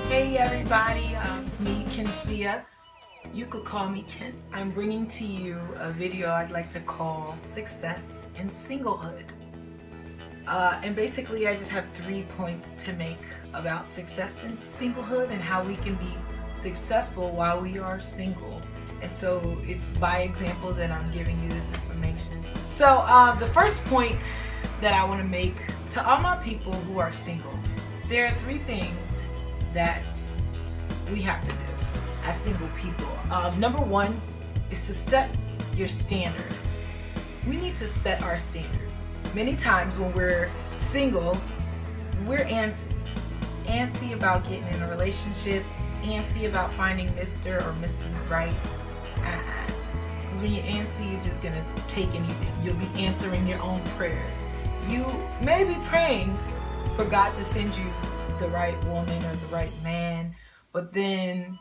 Hey everybody, it's me, Kensia. You could call me Ken. I'm bringing to you a video I'd like to call Success in Singlehood. And basically I just have 3 points to make about success in singlehood and how we can be successful while we are single. And so it's by example that I'm giving you this information. So the first point that I want to make to all my people who are single, there are 3 things that we have to do as single people. Number 1 is to set your standard. We need to set our standards. Many times when we're single, we're antsy about getting in a relationship, antsy about finding Mr. or Mrs. Right. Because when you're antsy, you're just gonna take anything. You'll be answering your own prayers. You may be praying for God to send you the right woman or the right man, but then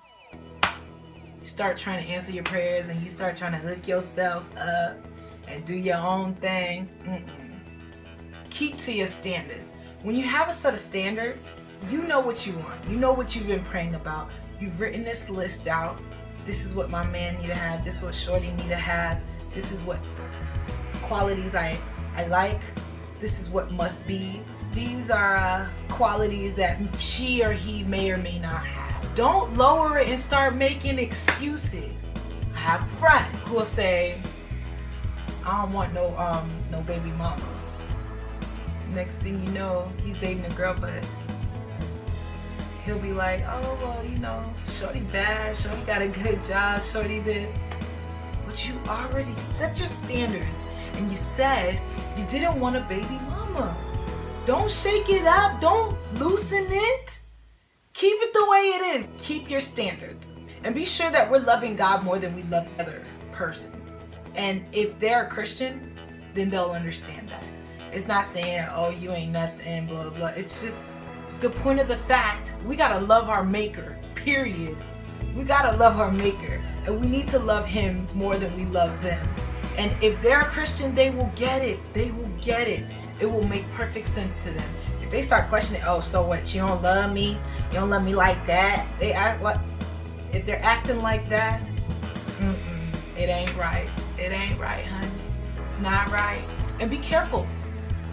you start trying to answer your prayers and you start trying to hook yourself up and do your own thing. Keep to your standards. When you have a set of standards, you know what you want. You know what you've been praying about. You've written this list out. This is what my man need to have. This is what shorty need to have. This is what qualities I like. This is what must be. These are qualities that she or he may or may not have. Don't lower it and start making excuses. I have a friend who will say, I don't want no baby mama. Next thing you know, he's dating a girl, but he'll be like, oh, well, you know, shorty bad, shorty got a good job, shorty this. But you already set your standards and you said you didn't want a baby mama. Don't shake it up. Don't loosen it. Keep it the way it is. Keep your standards. And be sure that we're loving God more than we love the other person. And if they're a Christian, then they'll understand that. It's not saying, oh, you ain't nothing, blah, blah. It's just the point of the fact, we gotta love our maker, period. We gotta love our maker. And we need to love him more than we love them. And if they're a Christian, they will get it. They will get it. It will make perfect sense to them. If they start questioning, oh, so what, you don't love me? You don't love me like that? They act like, if they're acting like that, it ain't right. It ain't right, honey. It's not right. And be careful.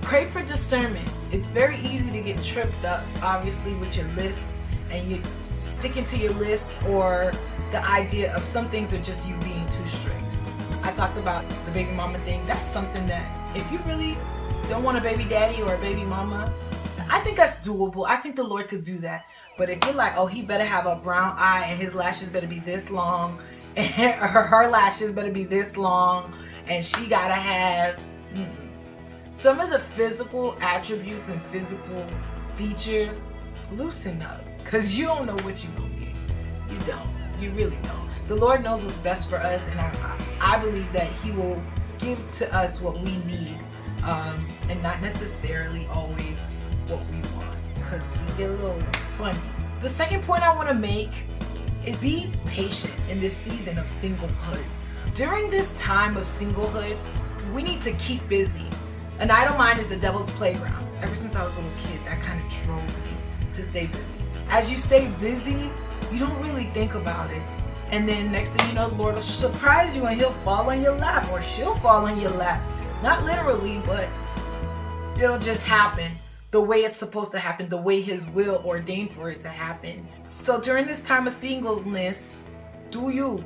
Pray for discernment. It's very easy to get tripped up, obviously, with your list, and you sticking to your list, or the idea of some things are just you being too strict. I talked about the baby mama thing. That's something that if you really don't want a baby daddy or a baby mama, I think that's doable. I think the Lord could do that. But if you're like, oh, he better have a brown eye and his lashes better be this long, and her lashes better be this long, and she gotta have some of the physical attributes and physical features, loosen up, because you don't know what you're gonna get. You don't. You really don't. The Lord knows what's best for us, and I believe that he will give to us what we need, and not necessarily always what we want, because we get a little funny. The second point I want to make is be patient in this season of singlehood. During this time of singlehood, we need to keep busy. An idle mind is the devil's playground. Ever since I was a little kid, that kind of drove me to stay busy. As you stay busy, you don't really think about it. And then next thing you know, the Lord will surprise you and he'll fall on your lap, or she'll fall on your lap. Not literally, but it'll just happen the way it's supposed to happen, the way his will ordained for it to happen. So during this time of singleness, do you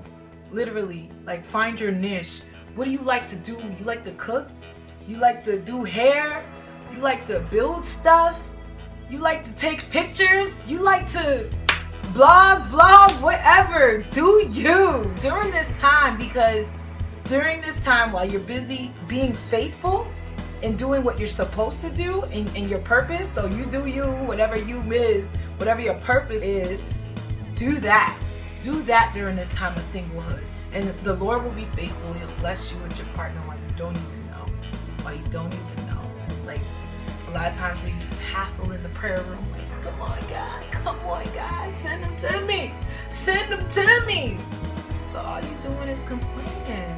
literally like find your niche? What do you like to do? You like to cook? You like to do hair? You like to build stuff? You like to take pictures? You like to vlog, whatever. Do you during this time, because during this time while you're busy being faithful and doing what you're supposed to do in your purpose, so you do you, whatever you is, whatever your purpose is, do that. Do that during this time of singlehood. And the Lord will be faithful. He'll bless you with your partner while you don't even know. While you don't even know. Like, a lot of times we hassle in the prayer room, like, come on God, send them to me. Send them to me. But all you're doing is complaining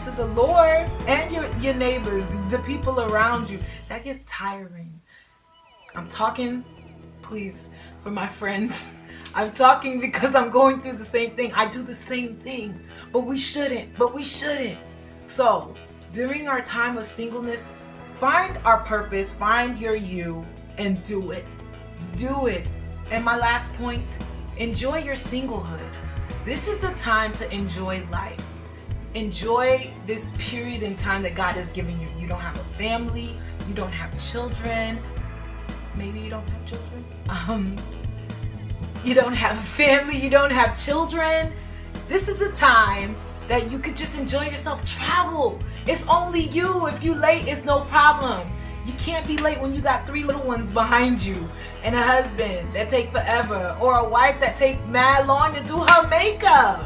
to the Lord and your neighbors, the people around you. That gets tiring. I'm talking please, for my friends. I'm talking because I'm going through the same thing. I do the same thing, but we shouldn't. So during our time of singleness, find our purpose, find your you, and do it. Do it. And my last point, enjoy your singlehood. This is the time to enjoy life. Enjoy this period in time that God has given you. You don't have a family, you don't have children. Maybe you don't have children. You don't have a family, you don't have children. This is the time that you could just enjoy yourself. Travel. It's only you. If you late, it's no problem. You can't be late when you got 3 little ones behind you and a husband that take forever, or a wife that take mad long to do her makeup.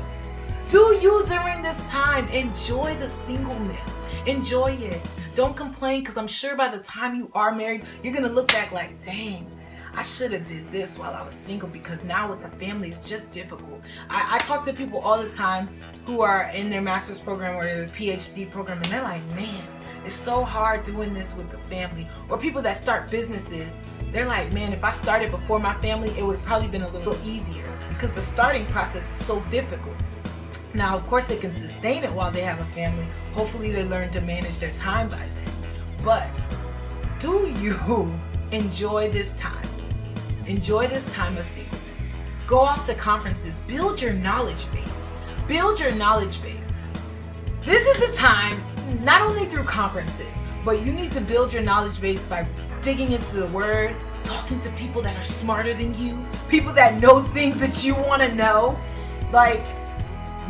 Do you during this time. Enjoy the singleness. Enjoy it. Don't complain, because I'm sure by the time you are married, you're going to look back like, dang, I should have did this while I was single, because now with the family, it's just difficult. I talk to people all the time who are in their master's program or their PhD program, and they're like, man, it's so hard doing this with the family. Or people that start businesses, they're like, man, if I started before my family, it would have probably been a little easier, because the starting process is so difficult. Now, of course, they can sustain it while they have a family. Hopefully, they learn to manage their time by then. But do you enjoy this time? Enjoy this time of singleness. Go off to conferences. Build your knowledge base. Build your knowledge base. This is the time, not only through conferences, but you need to build your knowledge base by digging into the Word, talking to people that are smarter than you, people that know things that you want to know. Like,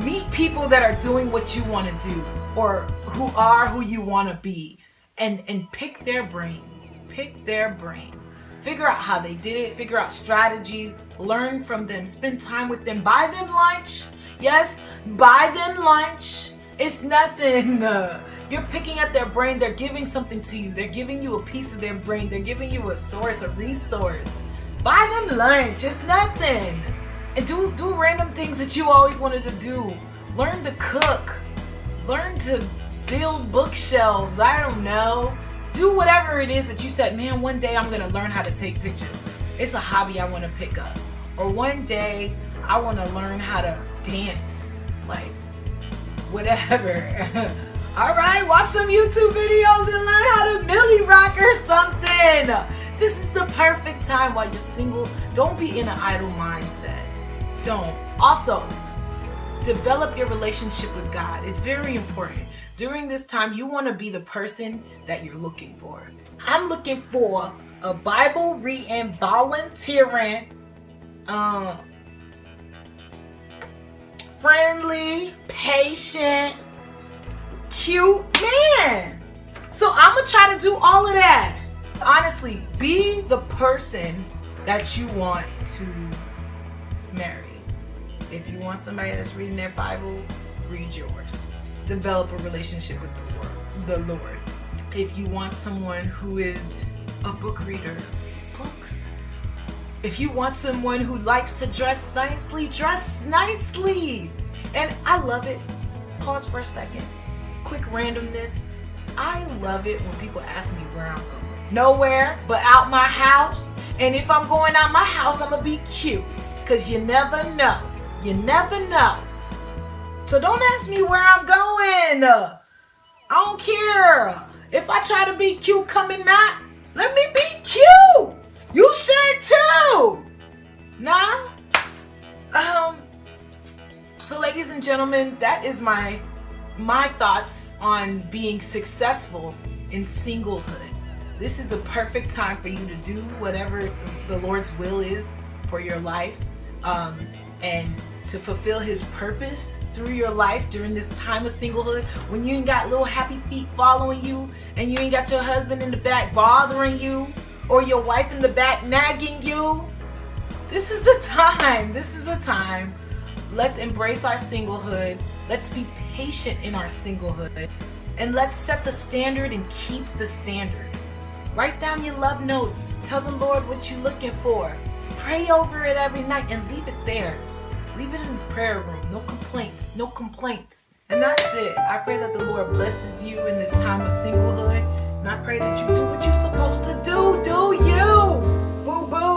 meet people that are doing what you want to do, or who are who you want to be, and pick their brains. Pick their brains. Figure out how they did it. Figure out strategies. Learn from them. Spend time with them. Buy them lunch. Yes, buy them lunch. It's nothing. You're picking at their brain. They're giving something to you. They're giving you a piece of their brain. They're giving you a source, a resource. Buy them lunch. It's nothing. And do random things that you always wanted to do. Learn to cook. Learn to build bookshelves. I don't know. Do whatever it is that you said, man, one day I'm going to learn how to take pictures. It's a hobby I want to pick up. Or one day I want to learn how to dance. Like, whatever. All right, watch some YouTube videos and learn how to Millie rock or something. This is the perfect time while you're single. Don't be in an idle mindset. Don't. Also, develop your relationship with God. It's very important. During this time, you want to be the person that you're looking for. I'm looking for a Bible reading, volunteering, friendly, patient, cute man. So I'm going to try to do all of that. Honestly, be the person that you want to marry. If you want somebody that's reading their Bible, read yours. Develop a relationship with the Lord. If you want someone who is a book reader, books. If you want someone who likes to dress nicely, dress nicely. And I love it. Pause for a second. Quick randomness. I love it when people ask me where I'm going. Nowhere but out my house. And if I'm going out my house, I'm going to be cute. Because you never know. You never know. So don't ask me where I'm going. I don't care. If I try to be cute coming out, let me be cute. You should too. Nah. So ladies and gentlemen, that is my thoughts on being successful in singlehood. This is a perfect time for you to do whatever the Lord's will is for your life, and to fulfill His purpose through your life during this time of singlehood, when you ain't got little happy feet following you, and you ain't got your husband in the back bothering you, or your wife in the back nagging you. This is the time. This is the time. Let's embrace our singlehood. Let's be patient in our singlehood. And let's set the standard and keep the standard. Write down your love notes. Tell the Lord what you're looking for. Pray over it every night and leave it there. Leave it in the prayer room. No complaints. No complaints. And that's it. I pray that the Lord blesses you in this time of singlehood. And I pray that you do what you're supposed to do. Do you. Boo boo.